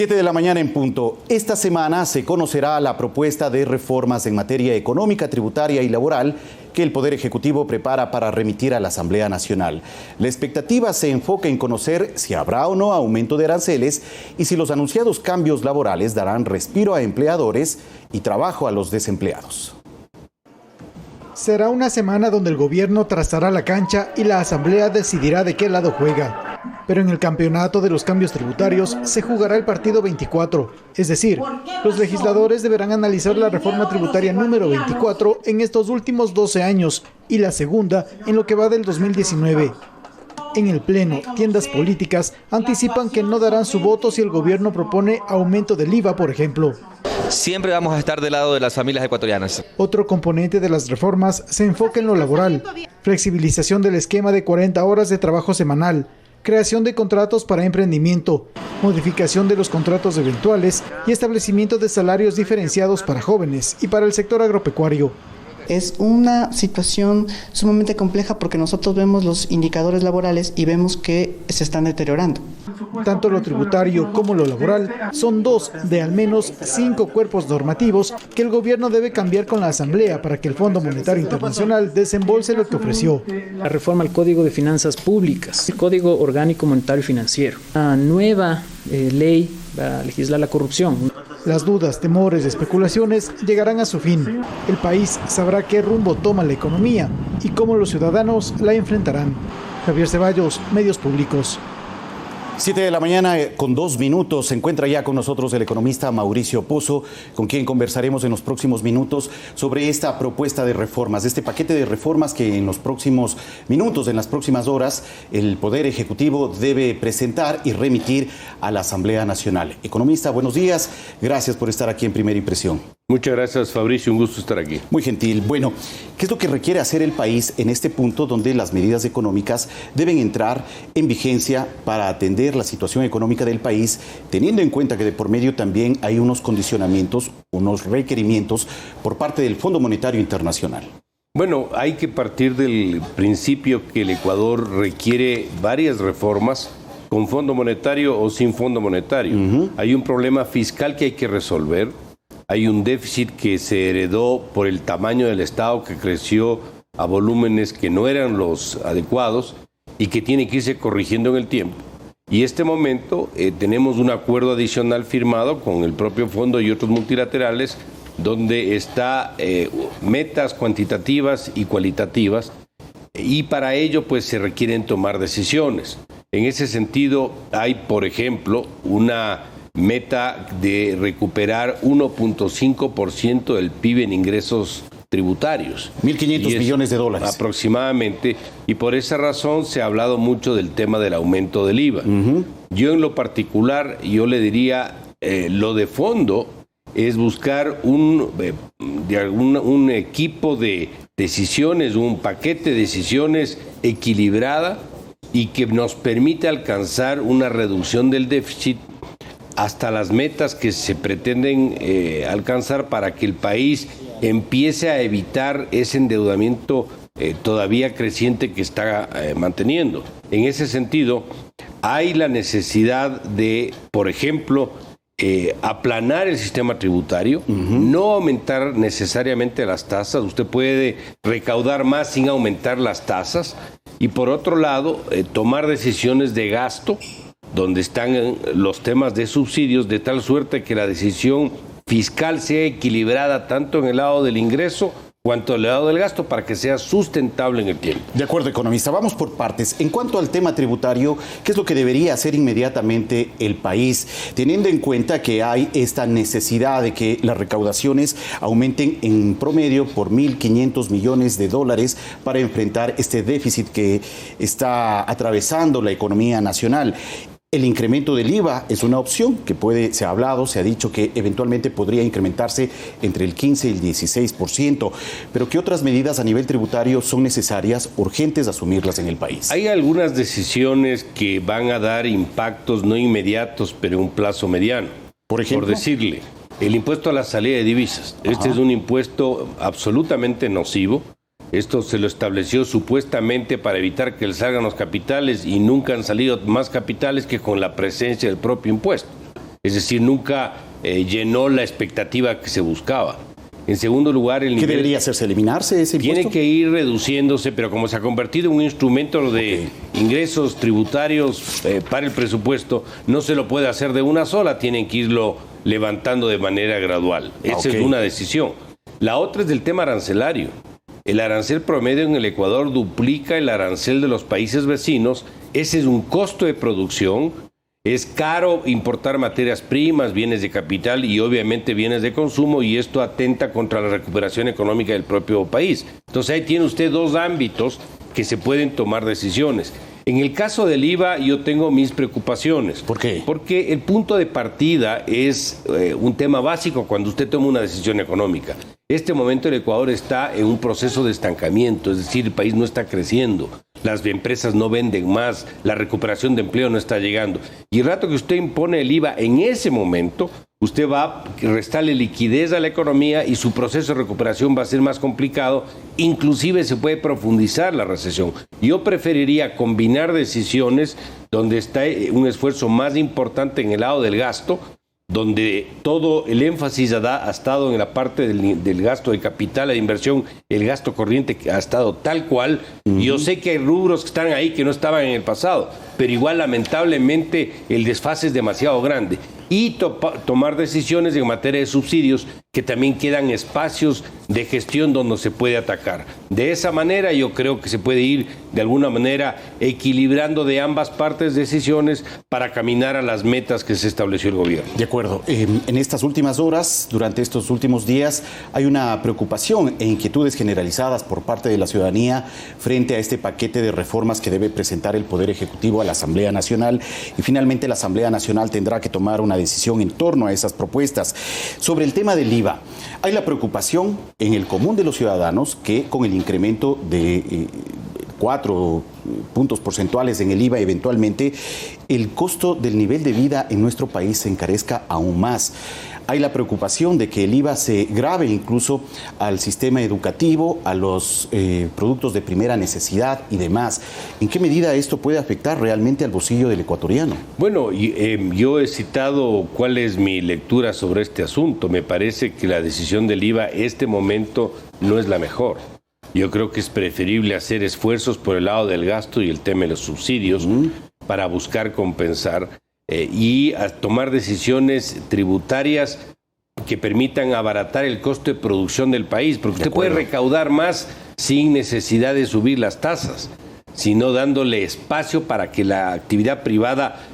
7 de la mañana en punto. Esta semana se conocerá la propuesta de reformas en materia económica, tributaria y laboral que el Poder Ejecutivo prepara para remitir a la Asamblea Nacional. La expectativa se enfoca en conocer si habrá o no aumento de aranceles y si los anunciados cambios laborales darán respiro a empleadores y trabajo a los desempleados. Será una semana donde el gobierno trazará la cancha y la Asamblea decidirá de qué lado juega. Pero en el campeonato de los cambios tributarios se jugará el partido 24, es decir, los legisladores deberán analizar la reforma tributaria número 24 en estos últimos 12 años y la segunda en lo que va del 2019. En el Pleno, tiendas políticas anticipan que no darán su voto si el gobierno propone aumento del IVA, por ejemplo. Siempre vamos a estar del lado de las familias ecuatorianas. Otro componente de las reformas se enfoca en lo laboral, flexibilización del esquema de 40 horas de trabajo semanal, creación de contratos para emprendimiento, modificación de los contratos eventuales y establecimiento de salarios diferenciados para jóvenes y para el sector agropecuario. Es una situación sumamente compleja porque nosotros vemos los indicadores laborales y vemos que se están deteriorando. Tanto lo tributario como lo laboral son dos de al menos 5 cuerpos normativos que el gobierno debe cambiar con la Asamblea para que el Fondo Monetario Internacional desembolse lo que ofreció. La reforma al Código de Finanzas Públicas, el Código Orgánico Monetario y Financiero. La nueva ley va a legislar la corrupción. Las dudas, temores, especulaciones llegarán a su fin. El país sabrá qué rumbo toma la economía y cómo los ciudadanos la enfrentarán. Javier Ceballos, Medios Públicos. 7 de la mañana con 2 minutos. Se encuentra ya con nosotros el economista Mauricio Pozo, con quien conversaremos en los próximos minutos sobre esta propuesta de reformas, este paquete de reformas que en los próximos minutos, en las próximas horas, el Poder Ejecutivo debe presentar y remitir a la Asamblea Nacional. Economista, buenos días. Gracias por estar aquí en Primera Impresión. Muchas gracias, Fabricio. Un gusto estar aquí. Muy gentil. Bueno, ¿qué es lo que requiere hacer el país en este punto donde las medidas económicas deben entrar en vigencia para atender la situación económica del país, teniendo en cuenta que de por medio también hay unos condicionamientos, unos requerimientos por parte del Fondo Monetario Internacional? Bueno, hay que partir del principio que el Ecuador requiere varias reformas, con Fondo Monetario o sin Fondo Monetario. Hay un problema fiscal que hay que resolver. Hay un déficit que se heredó por el tamaño del Estado, que creció a volúmenes que no eran los adecuados y que tiene que irse corrigiendo en el tiempo. Y este momento tenemos un acuerdo adicional firmado con el propio fondo y otros multilaterales, donde está metas cuantitativas y cualitativas, y para ello pues se requieren tomar decisiones. En ese sentido hay, por ejemplo, una meta de recuperar 1.5% del PIB en ingresos tributarios. 1.500 millones de dólares. Aproximadamente. Y por esa razón se ha hablado mucho del tema del aumento del IVA. Yo en lo particular, yo le diría, lo de fondo es buscar un equipo de decisiones, un paquete de decisiones equilibrada y que nos permita alcanzar una reducción del déficit hasta las metas que se pretenden alcanzar para que el país empiece a evitar ese endeudamiento todavía creciente que está manteniendo. En ese sentido, hay la necesidad de, por ejemplo, aplanar el sistema tributario, no aumentar necesariamente las tasas. Usted puede recaudar más sin aumentar las tasas. Y por otro lado, tomar decisiones de gasto, donde están los temas de subsidios, de tal suerte que la decisión fiscal sea equilibrada tanto en el lado del ingreso cuanto en el lado del gasto para que sea sustentable en el tiempo. De acuerdo, economista. Vamos por partes. En cuanto al tema tributario, ¿qué es lo que debería hacer inmediatamente el país, teniendo en cuenta que hay esta necesidad de que las recaudaciones aumenten en promedio por 1.500 millones de dólares para enfrentar este déficit que está atravesando la economía nacional? El incremento del IVA es una opción que se ha hablado, se ha dicho que eventualmente podría incrementarse entre el 15 y el 16%. Pero ¿qué otras medidas a nivel tributario son necesarias, urgentes asumirlas en el país? Hay algunas decisiones que van a dar impactos no inmediatos, pero en un plazo mediano. Por ejemplo, por decirle, el impuesto a la salida de divisas. Este es un impuesto absolutamente nocivo. Esto se lo estableció supuestamente para evitar que salgan los capitales y nunca han salido más capitales que con la presencia del propio impuesto. Es decir, nunca llenó la expectativa que se buscaba. En segundo lugar, el nivel... ¿Qué debería hacerse? ¿Eliminarse ese impuesto? Tiene que ir reduciéndose, pero como se ha convertido en un instrumento de ingresos tributarios para el presupuesto, no se lo puede hacer de una sola, tienen que irlo levantando de manera gradual. Esa es una decisión. La otra es del tema arancelario. El arancel promedio en el Ecuador duplica el arancel de los países vecinos. Ese es un costo de producción. Es caro importar materias primas, bienes de capital y obviamente bienes de consumo, y esto atenta contra la recuperación económica del propio país. Entonces ahí tiene usted dos ámbitos que se pueden tomar decisiones. En el caso del IVA yo tengo mis preocupaciones. ¿Por qué? Porque el punto de partida es un tema básico cuando usted toma una decisión económica. Este momento el Ecuador está en un proceso de estancamiento, es decir, el país no está creciendo, las empresas no venden más, la recuperación de empleo no está llegando. Y el rato que usted impone el IVA en ese momento, usted va a restarle liquidez a la economía y su proceso de recuperación va a ser más complicado, inclusive se puede profundizar la recesión. Yo preferiría combinar decisiones donde está un esfuerzo más importante en el lado del gasto, donde todo el énfasis ha estado en la parte del gasto de capital, de inversión, el gasto corriente que ha estado tal cual. Yo sé que hay rubros que están ahí que no estaban en el pasado, pero igual lamentablemente el desfase es demasiado grande. Y tomar decisiones en materia de subsidios, que también quedan espacios de gestión donde se puede atacar. De esa manera yo creo que se puede ir de alguna manera equilibrando de ambas partes decisiones para caminar a las metas que se estableció el gobierno. De acuerdo. En estas últimas horas, durante estos últimos días, hay una preocupación e inquietudes generalizadas por parte de la ciudadanía frente a este paquete de reformas que debe presentar el Poder Ejecutivo a la Asamblea Nacional, y finalmente la Asamblea Nacional tendrá que tomar una decisión en torno a esas propuestas. Sobre el tema del IVA, hay la preocupación en el común de los ciudadanos que con el incremento de 4 puntos porcentuales en el IVA, eventualmente el costo del nivel de vida en nuestro país se encarezca aún más. Hay la preocupación de que el IVA se grave incluso al sistema educativo, a los productos de primera necesidad y demás. ¿En qué medida esto puede afectar realmente al bolsillo del ecuatoriano? Bueno, yo he citado cuál es mi lectura sobre este asunto. Me parece que la decisión del IVA en este momento no es la mejor. Yo creo que es preferible hacer esfuerzos por el lado del gasto y el tema de los subsidios para buscar compensar y a tomar decisiones tributarias que permitan abaratar el costo de producción del país, porque usted puede recaudar más sin necesidad de subir las tasas, sino dándole espacio para que la actividad privada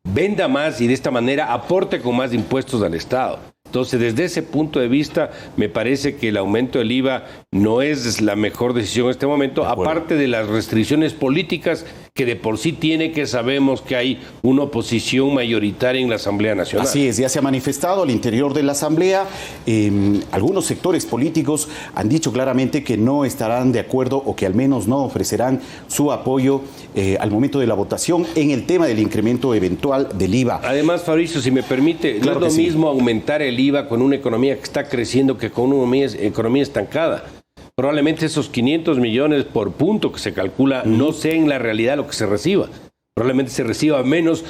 venda más y de esta manera aporte con más impuestos al Estado. Entonces, desde ese punto de vista, me parece que el aumento del IVA no es la mejor decisión en este momento, aparte de las restricciones políticas que de por sí tiene, que sabemos que hay una oposición mayoritaria en la Asamblea Nacional. Así es, ya se ha manifestado al interior de la Asamblea. Algunos sectores políticos han dicho claramente que no estarán de acuerdo o que al menos no ofrecerán su apoyo al momento de la votación en el tema del incremento eventual del IVA. Además, Fabricio, si me permite, claro, no es lo mismo aumentar el IVA con una economía que está creciendo que con una economía estancada. Probablemente esos 500 millones por punto que se calcula no sea en la realidad lo que se reciba. Probablemente se reciba menos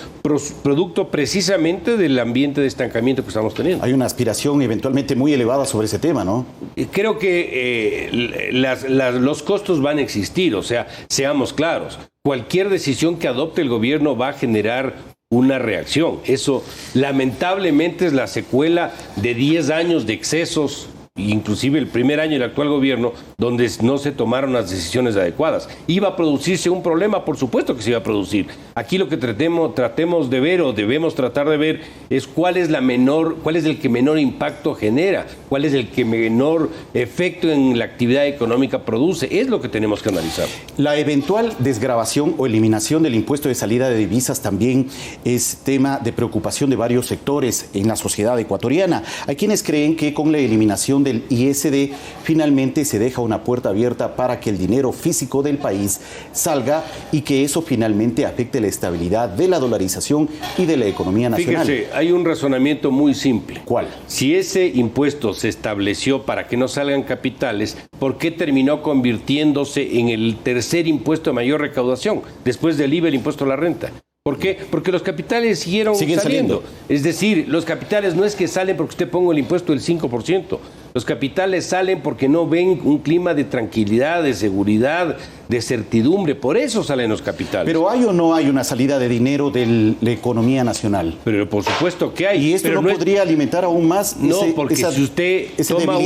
producto precisamente del ambiente de estancamiento que estamos teniendo. Hay una aspiración eventualmente muy elevada sobre ese tema, ¿no? Creo que los costos van a existir, o sea, seamos claros. Cualquier decisión que adopte el gobierno va a generar una reacción. Eso lamentablemente es la secuela de 10 años de excesos, inclusive el primer año del actual gobierno, donde no se tomaron las decisiones adecuadas. ¿Iba a producirse un problema? Por supuesto que se iba a producir. Aquí lo que tratemos de ver, o debemos tratar de ver, es cuál es el que menor impacto genera, cuál es el que menor efecto en la actividad económica produce. Es lo que tenemos que analizar. La eventual desgravación o eliminación del impuesto de salida de divisas también es tema de preocupación de varios sectores en la sociedad ecuatoriana. Hay quienes creen que con la eliminación del ISD finalmente se deja una puerta abierta para que el dinero físico del país salga y que eso finalmente afecte la estabilidad de la dolarización y de la economía nacional. Fíjese, hay un razonamiento muy simple. ¿Cuál? Si ese impuesto se estableció para que no salgan capitales, ¿por qué terminó convirtiéndose en el tercer impuesto de mayor recaudación? Después del IVA, el impuesto a la renta. ¿Por qué? Porque los capitales siguen saliendo. Es decir, los capitales no es que salen porque usted ponga el impuesto del 5%. Los capitales salen porque no ven un clima de tranquilidad, de seguridad, de certidumbre. Por eso salen los capitales. Pero ¿hay o no hay una salida de dinero de la economía nacional? Pero por supuesto que hay. ¿Y esto pero no podría alimentar aún más porque si usted toma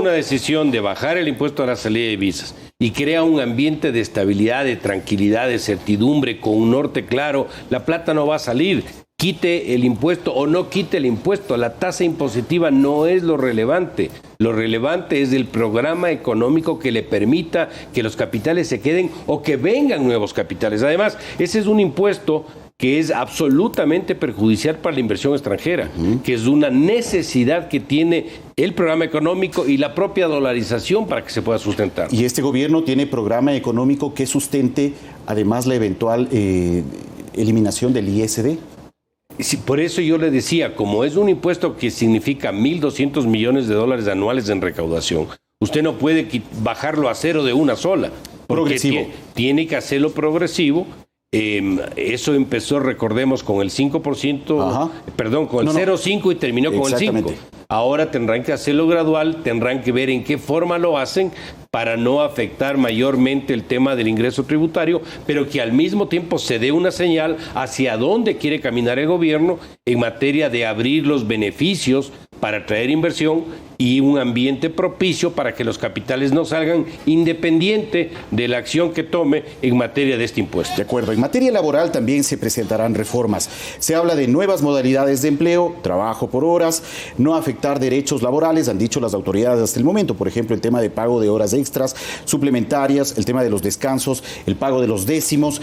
una decisión de bajar el impuesto a la salida de divisas y crea un ambiente de estabilidad, de tranquilidad, de certidumbre, con un norte claro, la plata no va a salir. Quite el impuesto o no quite el impuesto, la tasa impositiva no es lo relevante. Lo relevante es el programa económico que le permita que los capitales se queden o que vengan nuevos capitales. Además, ese es un impuesto que es absolutamente perjudicial para la inversión extranjera, que es una necesidad que tiene el programa económico y la propia dolarización para que se pueda sustentar. ¿Y este gobierno tiene programa económico que sustente además la eventual eliminación del ISD? Sí, por eso yo le decía, como es un impuesto que significa 1.200 millones de dólares anuales en recaudación, usted no puede bajarlo a cero de una sola. Progresivo. Tiene que hacerlo progresivo. Eso empezó, recordemos, con el 5%, con el 0,5 y terminó con el 5%. Ahora tendrán que hacerlo gradual, tendrán que ver en qué forma lo hacen para no afectar mayormente el tema del ingreso tributario, pero que al mismo tiempo se dé una señal hacia dónde quiere caminar el gobierno en materia de abrir los beneficios para atraer inversión y un ambiente propicio para que los capitales no salgan independiente de la acción que tome en materia de este impuesto. De acuerdo. En materia laboral también se presentarán reformas. Se habla de nuevas modalidades de empleo, trabajo por horas, no afectar derechos laborales, han dicho las autoridades hasta el momento. Por ejemplo, el tema de pago de horas extras, suplementarias, el tema de los descansos, el pago de los décimos.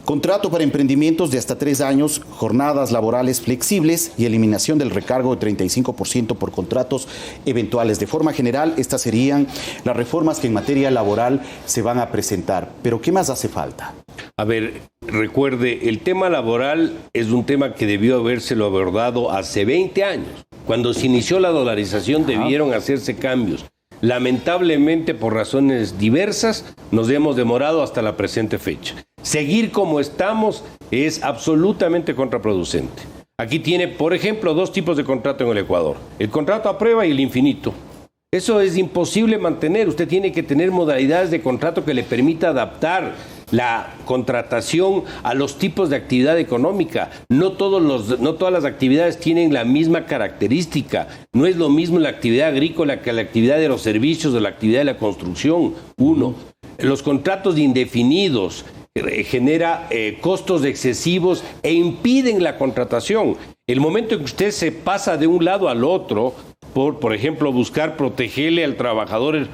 Contrato para emprendimientos de hasta 3 años, jornadas laborales flexibles y eliminación del recargo de 35% por contratos eventuales. De forma general, estas serían las reformas que en materia laboral se van a presentar. Pero ¿qué más hace falta? A ver, recuerde, el tema laboral es un tema que debió habérselo abordado hace 20 años. Cuando se inició la dolarización debieron hacerse cambios. Lamentablemente, por razones diversas, nos hemos demorado hasta la presente fecha. Seguir como estamos es absolutamente contraproducente. Aquí tiene, por ejemplo, 2 tipos de contrato en el Ecuador. El contrato a prueba y el infinito. Eso es imposible mantener. Usted tiene que tener modalidades de contrato que le permita adaptar la contratación a los tipos de actividad económica. No todas las actividades tienen la misma característica. No es lo mismo la actividad agrícola que la actividad de los servicios o la actividad de la construcción. Los contratos indefinidos genera costos excesivos e impiden la contratación. El momento en que usted se pasa de un lado al otro, por ejemplo, buscar protegerle al trabajador,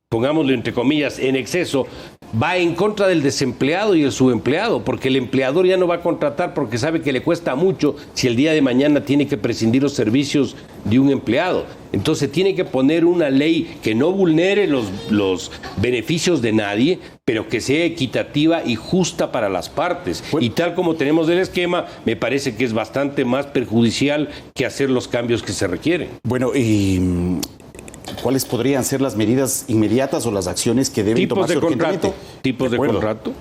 pongámoslo entre comillas, en exceso, va en contra del desempleado y el subempleado, porque el empleador ya no va a contratar porque sabe que le cuesta mucho si el día de mañana tiene que prescindir los servicios de un empleado. Entonces tiene que poner una ley que no vulnere los beneficios de nadie, pero que sea equitativa y justa para las partes. Y tal como tenemos el esquema, me parece que es bastante más perjudicial que hacer los cambios que se requieren. Bueno, ¿cuáles podrían ser las medidas inmediatas o las acciones que deben tomarse urgentemente? Tipos de contrato.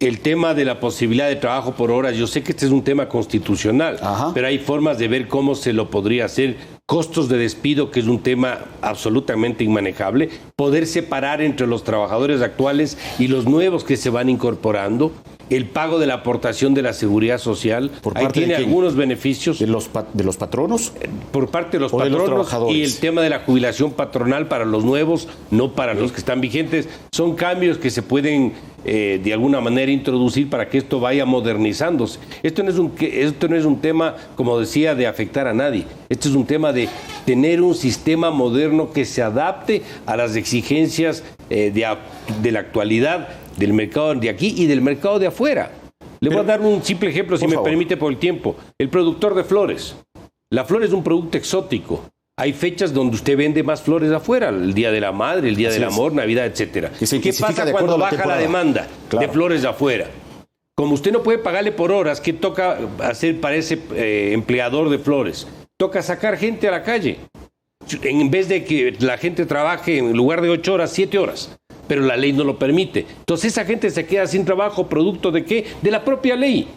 El tema de la posibilidad de trabajo por horas, yo sé que este es un tema constitucional, pero hay formas de ver cómo se lo podría hacer. Costos de despido, que es un tema absolutamente inmanejable. Poder separar entre los trabajadores actuales y los nuevos que se van incorporando. El pago de la aportación de la seguridad social. Ahí tiene algunos beneficios. ¿De los patronos? Por parte de los patronos. Y el tema de la jubilación patronal para los nuevos, no para los que están vigentes. Son cambios que se pueden de alguna manera introducir para que esto vaya modernizándose. Esto no es un tema, como decía, de afectar a nadie. Esto es un tema de tener un sistema moderno que se adapte a las exigencias de la actualidad, del mercado de aquí y del mercado de afuera. Le voy a dar un simple ejemplo, si me permite, por el tiempo. El productor de flores. La flor es un producto exótico. Hay fechas donde usted vende más flores afuera, el Día de la Madre, el Día del Amor, Navidad, etcétera. ¿Qué pasa cuando baja la demanda de flores de afuera? Como usted no puede pagarle por horas, ¿qué toca hacer para ese empleador de flores? Toca sacar gente a la calle. En vez de que la gente trabaje en lugar de 8 horas, 7 horas. pero la ley no lo permite. Entonces esa gente se queda sin trabajo, ¿producto de qué? De la propia ley.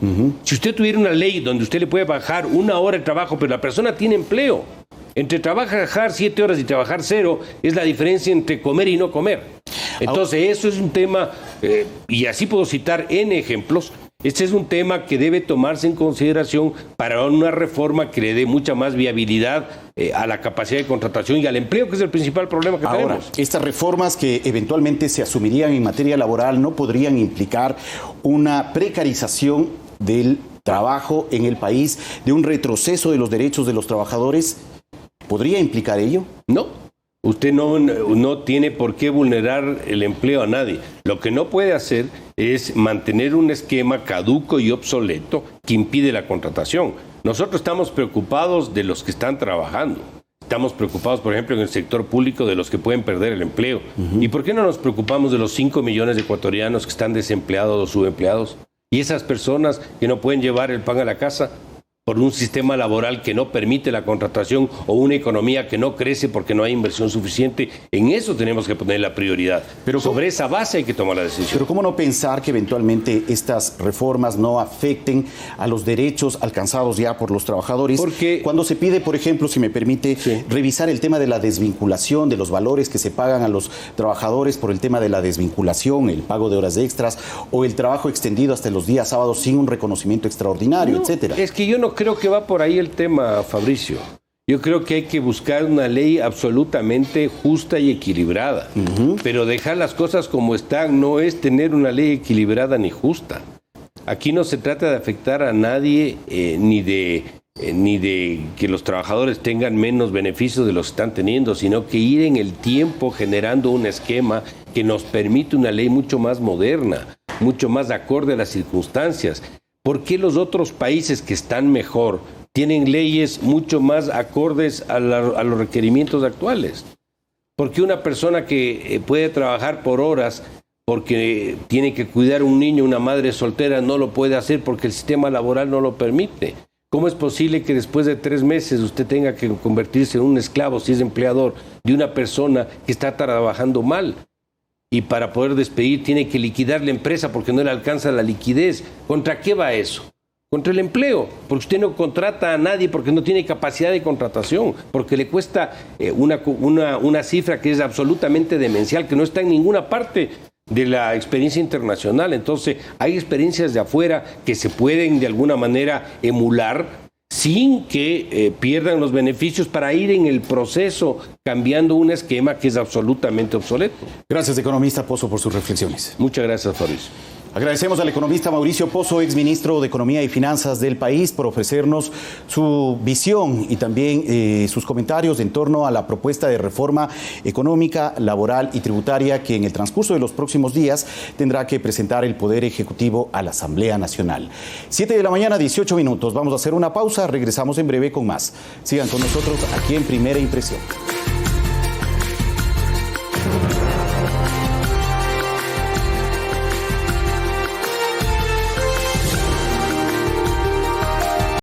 Si usted tuviera una ley donde usted le puede bajar 1 hora de trabajo, pero la persona tiene empleo, entre trabajar 7 horas y trabajar 0 es la diferencia entre comer y no comer. Entonces eso es un tema, y así puedo citar N ejemplos. Este es un tema que debe tomarse en consideración para una reforma que le dé mucha más viabilidad a la capacidad de contratación y al empleo, que es el principal problema que tenemos. Estas reformas que eventualmente se asumirían en materia laboral no podrían implicar una precarización del trabajo en el país, de un retroceso de los derechos de los trabajadores. ¿Podría implicar ello? No. Usted no tiene por qué vulnerar el empleo a nadie. Lo que no puede hacer es mantener un esquema caduco y obsoleto que impide la contratación. Nosotros estamos preocupados de los que están trabajando. Estamos preocupados, por ejemplo, en el sector público de los que pueden perder el empleo. ¿Y por qué no nos preocupamos de los 5 millones de ecuatorianos que están desempleados o subempleados? Y esas personas que no pueden llevar el pan a la casa por un sistema laboral que no permite la contratación o una economía que no crece porque no hay inversión suficiente. En eso tenemos que poner la prioridad. Pero sobre esa base hay que tomar la decisión. Pero ¿cómo no pensar que eventualmente estas reformas no afecten a los derechos alcanzados ya por los trabajadores? Porque cuando se pide, por ejemplo, si me permite, revisar el tema de la desvinculación, de los valores que se pagan a los trabajadores por el tema de la desvinculación, el pago de horas extras o el trabajo extendido hasta los días sábados sin un reconocimiento extraordinario, etcétera. Es que yo no creo que va por ahí el tema, Fabricio. Yo creo que hay que buscar una ley absolutamente justa y equilibrada. Pero dejar las cosas como están no es tener una ley equilibrada ni justa. Aquí no se trata de afectar a nadie ni de que los trabajadores tengan menos beneficios de los que están teniendo, sino que ir en el tiempo generando un esquema que nos permite una ley mucho más moderna, mucho más acorde a las circunstancias. ¿Por qué los otros países que están mejor tienen leyes mucho más acordes a los requerimientos actuales? ¿Por qué una persona que puede trabajar por horas porque tiene que cuidar a un niño, una madre soltera, no lo puede hacer porque el sistema laboral no lo permite? ¿Cómo es posible que después de 3 meses usted tenga que convertirse en un esclavo, si es empleador, de una persona que está trabajando mal? Y para poder despedir tiene que liquidar la empresa porque no le alcanza la liquidez. ¿Contra qué va eso? Contra el empleo, porque usted no contrata a nadie porque no tiene capacidad de contratación, porque le cuesta una cifra que es absolutamente demencial, que no está en ninguna parte de la experiencia internacional. Entonces, hay experiencias de afuera que se pueden de alguna manera emular sin que pierdan los beneficios para ir en el proceso cambiando un esquema que es absolutamente obsoleto. Gracias, economista Pozo, por sus reflexiones. Muchas gracias, Fabricio. Agradecemos al economista Mauricio Pozo, exministro de Economía y Finanzas del país, por ofrecernos su visión y también sus comentarios en torno a la propuesta de reforma económica, laboral y tributaria que en el transcurso de los próximos días tendrá que presentar el Poder Ejecutivo a la Asamblea Nacional. 7 de la mañana, 18 minutos. Vamos a hacer una pausa, regresamos en breve con más. Sigan con nosotros aquí en Primera Impresión.